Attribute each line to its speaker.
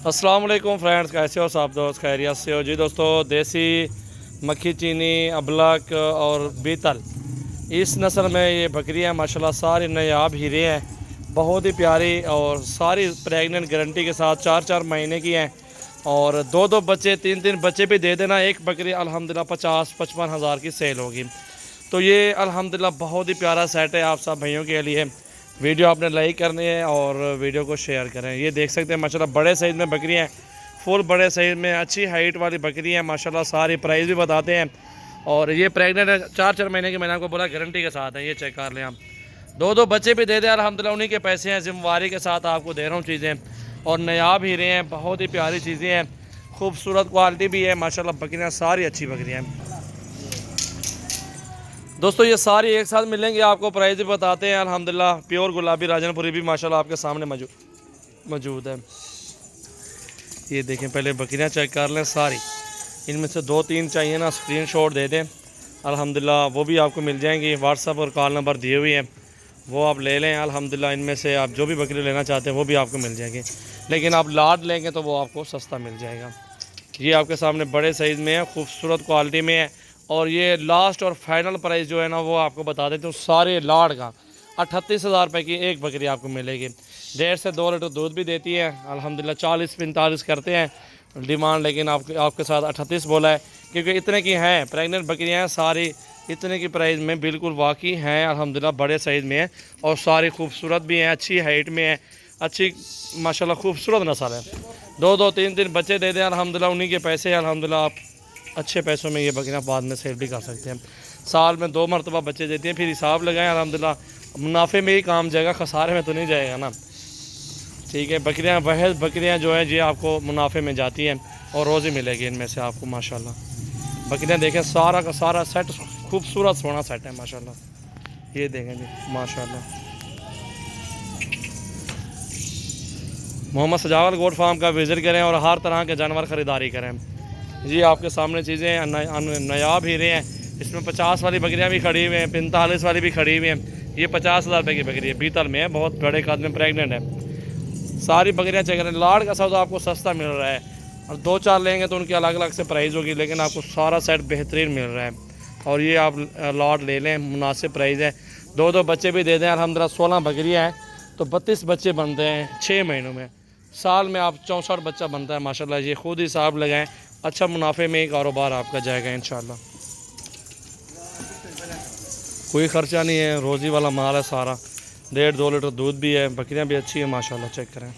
Speaker 1: अस्सलाम वालेकुम फ्रेंड्स, कैसे हो सब दोस्त? खैरियत से हो जी दोस्तों। देसी मक्खी चीनी, अबलक और बीतल, इस नस्ल में ये बकरियां माशाल्लाह सारी नायाब हीरे हैं, बहुत ही प्यारी और सारी प्रेग्नेंट गारंटी के साथ 4-4 महीने की हैं और 2-2 बच्चे 3-3 बच्चे भी दे देना। एक बकरी अल्हम्दुलिल्लाह 50-55 हज़ार की सेल होगी। तो ये अल्हम्दुलिल्लाह बहुत ही प्यारा सेट है आप सब भाइयों के लिए। वीडियो आपने लाइक करनी है और वीडियो को शेयर करें। ये देख सकते हैं माशाल्लाह बड़े साइज़ में बकरियाँ हैं, फुल बड़े साइज़ में अच्छी हाइट वाली बकरी हैं माशाल्लाह। सारी प्राइस भी बताते हैं और ये प्रेग्नेंट है, 4-4 महीने की, मैंने आपको बोला गारंटी के साथ है। ये चेक कर लें आप, 2-2 बच्चे भी दे दें अल्हम्दुलिल्लाह, उन्हीं के पैसे हैं, जिम्मेवारी के साथ आपको दे रहा हूँ चीज़ें। और नायाब हीरे हैं, बहुत ही प्यारी चीज़ें हैं, खूबसूरत क्वालिटी भी है माशाल्लाह। बकरियाँ सारी अच्छी बकरियाँ हैं दोस्तों। ये सारी एक साथ मिलेंगे, आपको प्राइस भी बताते हैं अल्हम्दुलिल्लाह। प्योर गुलाबी राजनपुरी भी माशाल्लाह आपके सामने मौजूद है। ये देखें, पहले बकरियां चेक कर लें सारी। इनमें से 2-3 चाहिए ना, स्क्रीनशॉट दे दें अल्हम्दुलिल्लाह, वो भी आपको मिल जाएंगी। व्हाट्सअप और कॉल नंबर दिए हुए हैं, वो आप ले लें अल्हम्दुलिल्लाह। इनमें से आप जो भी बकरी लेना चाहते हैं वो भी आपको मिल जाएंगे, लेकिन आप लाट लेंगे तो वो आपको सस्ता मिल जाएगा। ये आपके सामने बड़े साइज़ में है, खूबसूरत क्वालिटी में है। और ये लास्ट और फाइनल प्राइस जो है ना, वो आपको बता देते हूँ। सारे लाड़ का 38,000 रुपये की एक बकरी आपको मिलेगी। 1.5 से 2 लीटर दूध भी देती है अल्हम्दुलिल्लाह। 40-45 करते हैं डिमांड, लेकिन आपके साथ 38 बोला है क्योंकि इतने की हैं। प्रेग्नेंट बकरियाँ हैं सारी, इतने की प्राइस में बिल्कुल वाकई हैं अल्हम्दुलिल्लाह। बड़े साइज़ में है और सारी खूबसूरत भी हैं, अच्छी हाइट में है, अच्छी माशाल्लाह खूबसूरत नस्ल है। 2-2, 3-3 बच्चे दे दें अल्हम्दुलिल्लाह, उन्हीं के पैसे अल्हम्दुलिल्लाह। आप अच्छे पैसों में ये बकरियाँ बाद में सेल भी कर सकते हैं। साल में 2 मरतबा बच्चे देती हैं, फिर हिसाब लगाएं अल्हम्दुलिल्लाह। मुनाफे में ही काम जाएगा, खसारे में तो नहीं जाएगा ना। ठीक है, बकरियाँ वह बकरियाँ जो है ये आपको मुनाफे में जाती हैं और रोज़ी मिलेगी इनमें से आपको माशाल्लाह। बकरियाँ देखें, सारा का सारा सेट खूबसूरत सोना सेट है माशाल्लाह। ये देखें जी माशाल्लाह। मोहम्मद सजावल गोट फार्म का विज़िट करें और हर तरह के जानवर ख़रीदारी करें जी। आपके सामने चीज़ें नायाब हीरे हैं। इसमें 50 वाली बकरियां भी खड़ी हुई हैं, 45 वाली भी खड़ी हुई हैं। ये 50,000 रुपये की बकरी है, बीतल में है, बहुत बड़े कद में प्रेग्नेंट है। सारी बकरियां चेक करें। लाड़ का सौदा आपको सस्ता मिल रहा है और 2-4 लेंगे तो उनकी अलग अलग से प्राइस होगी, लेकिन आपको सारा सेट बेहतरीन मिल रहा है। और ये आप लाट ले लें, मुनासिब प्राइस है। 2-2 बच्चे भी दे दें अल्हम्दुलिल्लाह। 16 बकरियाँ हैं तो 32 बच्चे बनते हैं 6 महीनों में। साल में आप 64 बच्चा बनता है माशाल्लाह। ये खुद हिसाब लगाएं, अच्छा मुनाफे में ही कारोबार आपका जाएगा इंशाल्लाह। कोई ख़र्चा नहीं है, रोज़ी वाला माल है सारा। 1.5-2 लीटर दूध भी है, बकरियां भी अच्छी है माशाल्लाह। चेक करें।